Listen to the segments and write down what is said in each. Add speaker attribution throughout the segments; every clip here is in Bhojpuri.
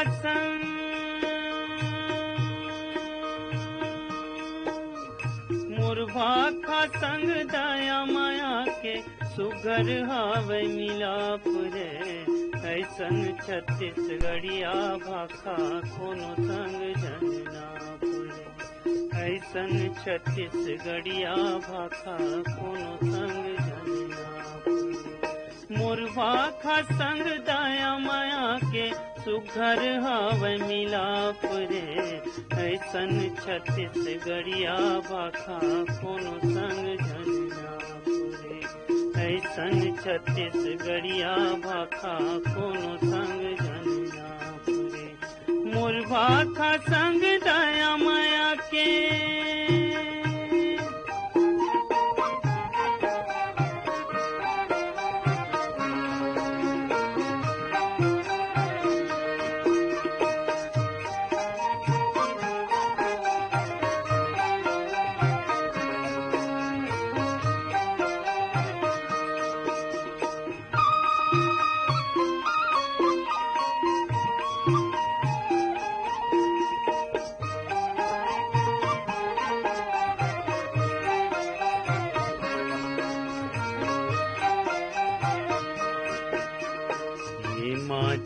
Speaker 1: संग मोर भाखा संग दया माया के सुगर हावे मिलाप रे। ऐसन छत्तीसगढ़िया भाखा कोनो संग जननाप रे। ऐसन छत्तीसगढ़िया भाखा कोनो संग जननाप रे। मोर भाखा संग दया माया के सुघर हावे मिलाप रे। ऐसन छत्तीसगढ़िया भाखा कोनो संग जननाप रे। ऐसन छत्तीसगढ़िया भाखा कोनो संग जननाप रे। मोर भाखा संग दया माया के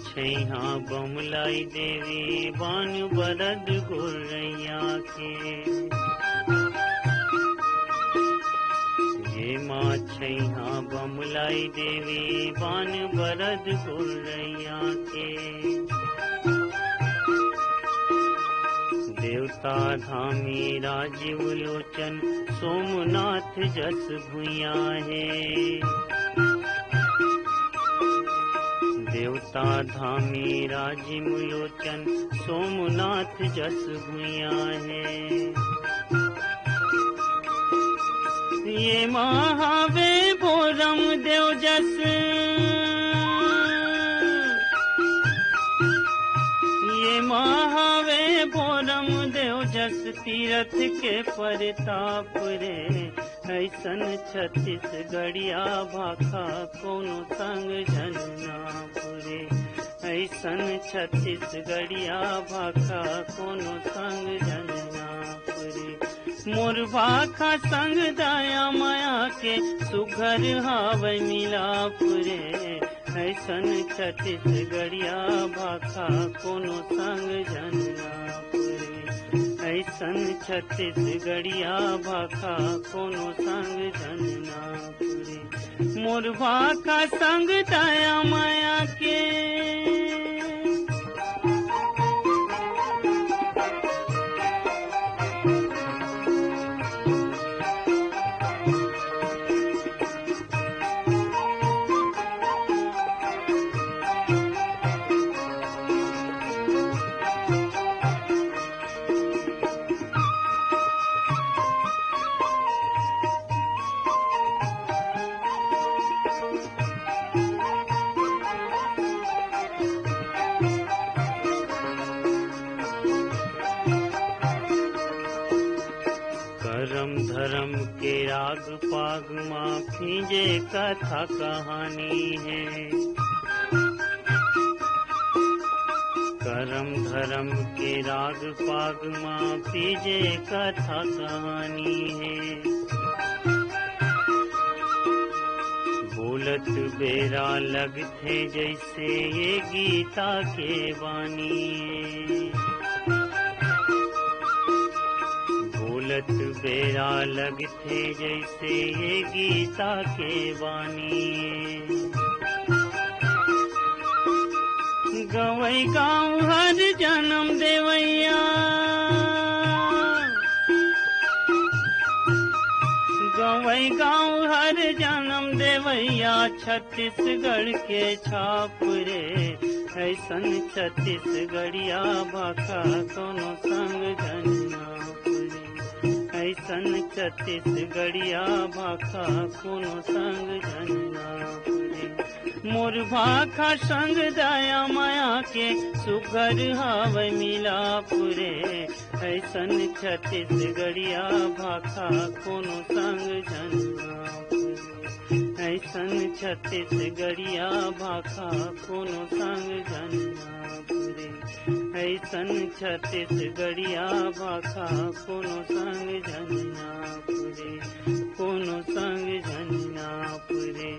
Speaker 1: छैहा बमलाई देवी बान बरद गुरैया के। ये माँ छैहा बमलाई देवी बान बरद गुरैया के। देवता धामी राजीव लोचन सोमनाथ जस भुइया है। देवता धामी राजीव लोचन सोमनाथ जस भुइया है। ये महावे बोरम देव जस ये महावे बोरम देव जस तीरथ के परताप रे। ऐसन छत्तीसगढ़िया भाखा कोनो संग जननाप रे। ऐसन छत्तीसगढ़िया भाखा कोनो संग जननाप रे। मोर भाखा संग दया माया के सुघर हावे मिलाप रे। ऐसन छत्तीसगढ़िया भाखा कोनो संग जननाप रे। ऐसन छत्तीसगढ़िया भाखा कोनो संग जननाप रे। मोर भाखा संग दया माया के धर्म के राग पाग माँ फीजे कथा कहानी है। करम धर्म के राग पाग माँ फीजे कथा कहानी है। बोलत बेरा लगथे जैसे ये गीता के वाणी है। बोलत बेरा लगथे जैसे ये गीता के वाणी है। गवई गाँव हर जन्म देवैया गवई गाँव हर जन्म देवैया छत्तीसगढ़ के छाप रे। ऐसन छत्तीसगढ़िया भाखा कोनो संग जननाप रे। ऐसन छत्तीसगढ़िया भाखा कोनो संग जननाप रे। मोर भाखा संग दया माया के सुघर हावे मिलाप रे। ऐसन छत्तीसगढ़िया भाखा कोनो संग जननाप रे। ऐसन छत्तीसगढ़िया भाखा कोनो संग जननाप रे। ऐसन छत्तीसगढ़िया भाषा कोनो संग झंझनापुरे, कोनो संग झंझनापुरे।